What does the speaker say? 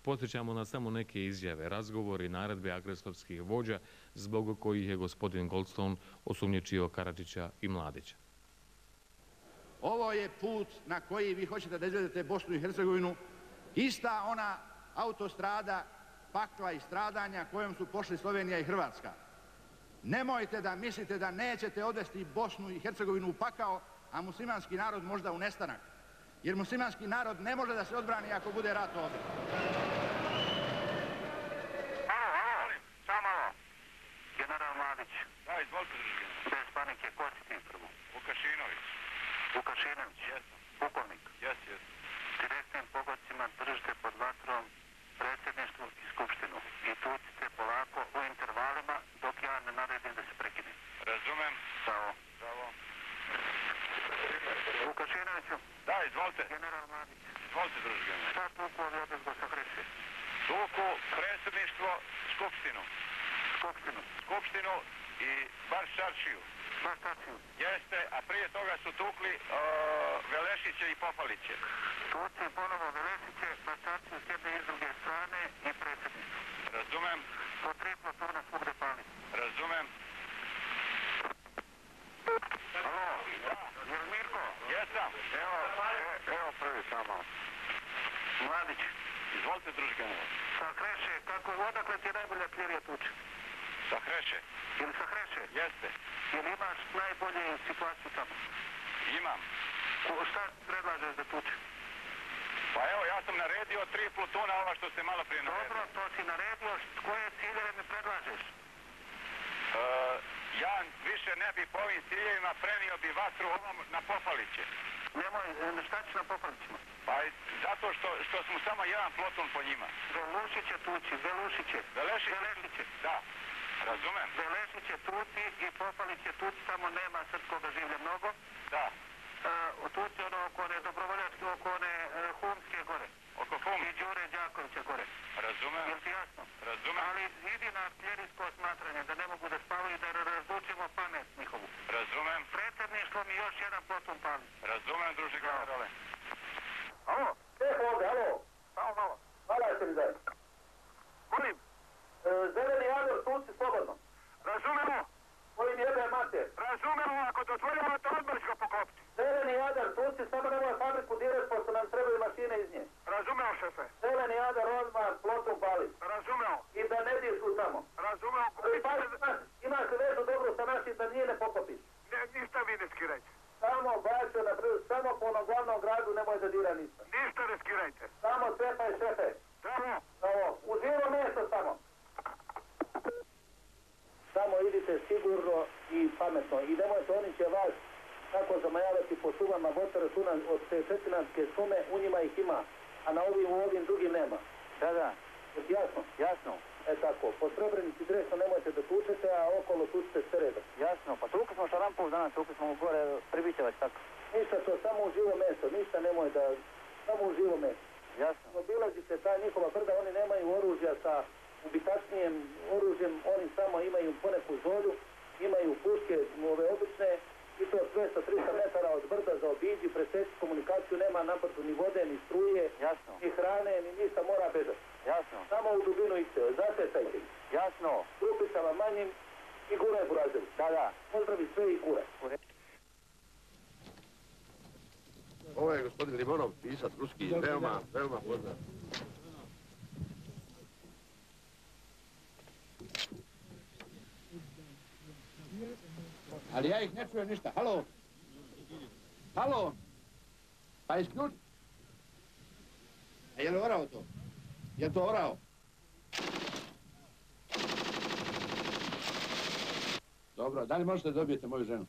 Podsjećamo na samo neke izjave, razgovori, naredbe agresorskih vođa zbog kojih je gospodin Goldstone osumnjičio Karadžića i Mladića. Ovo je put na koji vi hoćete da izvedete Bosnu i Hercegovinu, ista ona autostrada pakla i stradanja kojom su pošli Slovenija i Hrvatska. Nemojte da mislite da nećete odvesti Bosnu i Hercegovinu u pakao, a muslimanski narod možda u nestanak. Jer muslimanski narod ne može da se odbrani ako bude rat ovdje. Samo malo. General Mladić. Da, izvolite družine. Bez panike, ko si ti prvo? Vukašinović. Vukašinović? Jesam. Pukovnik? Jes. Direktnim pogodcima držite pod vatrom predsjedništvo i skupštinu i tucite polako u intervalima dok ja ne naredim da se prekine. Razumem. Bravo. Vukašinoviću? Da, izvolite. General Mladić. Izvolite družine. Šta tuku ovi odezgo sa Hreće? Tuku, predsjedništvo, skupštinu. Skupštinu i bar Šaršiju. Baš tačiju. Jeste, a prije toga su tukli Velešiće i Popaliće. Tuci ponovo Velešiće, Baščarčiju s jedne i s druge strane i predsjedništvo. Razumem. Po 3 plotuna svugde pali. Razumem. Alo, jel Mirko? Jesam. Evo prvi samo. Mladić. Izvolite družine. Sa Hreće, odakle ti je najbolja kljevija tuče? Sa Hreće. Ili sa Hreće? Jeste. Jel imaš najbolje situaciju tamo? Imam. Šta predlažeš da tuče? Pa evo, ja sam naredio 3 plutuna ova što ste malo prije naredio. Dobro, to si naredio, koje ciljeve mi predlažeš? Ja više ne bi po ovim ciljevima prenio bi vatru ovom na Popaliće. Nemoj, šta ćeš na Popalićima? Pa zato što smo samo jedan plotun po njima. Velušiće tući, Velušiće. Velešiće? Da, razumem. Velešiće tuci i Popaliće tuci, tamo nema srpskog življa mnogo. Da. Tuci ono oko one dobrovoljačke, oko one Humske gore. Oko Humske? I Đure Đakovića gore. Razumem. Jel ti jasno? Razumem. Ali idi na artiljerijsko smatranje, da ne mogu da spavaju, da razlučimo pamet njihovu. Razumem. Predsjedništvo mi još jedan plotun pali. Razumem, druži generale. Alo? Ovdje, alo. Samo malo. Hvala se mi daj. Molim. Zeleni Ador, tuci slobodno. Razumemo. Koji mi jebe mater. Razumemo, ako dozvoljamo to odmah ću ga pokopiti. Zeleni Adar, tuci, samo nemoj fabriku dirati, pošto nam trebaju mašine iz nje. Razumeo, šefe. Zeleni Adar, odmah plotom pali. Razumeo. I da ne dišu tamo. Razumeo. Imaš vezu dobro sa našim da nije ne pokopiš. Ništa vi ne skirajte. Samo baću na brz, samo po onom glavnom gradu nemoj da dira ništa. Ništa ne skirajte. Samo cepaj šefe. Samo. Ovo, u živo mjesto samo. Samo idite sigurno i pametno. I nemojte, oni će vas tako zamajavati po šumama, vodite računa od te Četinanske šume, u njima ih ima, a na ovim drugim nema. Da. Jasno? Jasno. Tako, po Srebrenici direktno nemojte da tučete, a okolo tučete Steredom. Jasno, pa tukli smo Šarampov danas, tukli smo gore Pribićevac, tako. Ništa to, samo u živo mesto, ništa nemoj da, samo u živo mesto. Jasno. Obilazite ta njihova brda, oni nemaju oružja sa ubitačnijim oružjem, oni samo imaju poneku zolju, imaju puške ove obične i to sve sa 300 metara od brda za obiđi, presjeći komunikaciju, nema na brdu ni vode, ni struje, jasno, ni hrane, ni ništa, mora bežati. Jasno. Samo u dubinu ište, zatecajte ih. Jasno. Grupicama manjim i guraj burazeru. Da. Pozdravi sve i guraj. Ovo je gospodin Limonov, pisac ruski, veoma poznat. Ali ja ih ne čujem ništa. Halo? Halo? Pa isključi. A je li orao to? Je to orao? Dobro, da li možete dobijete moju ženu?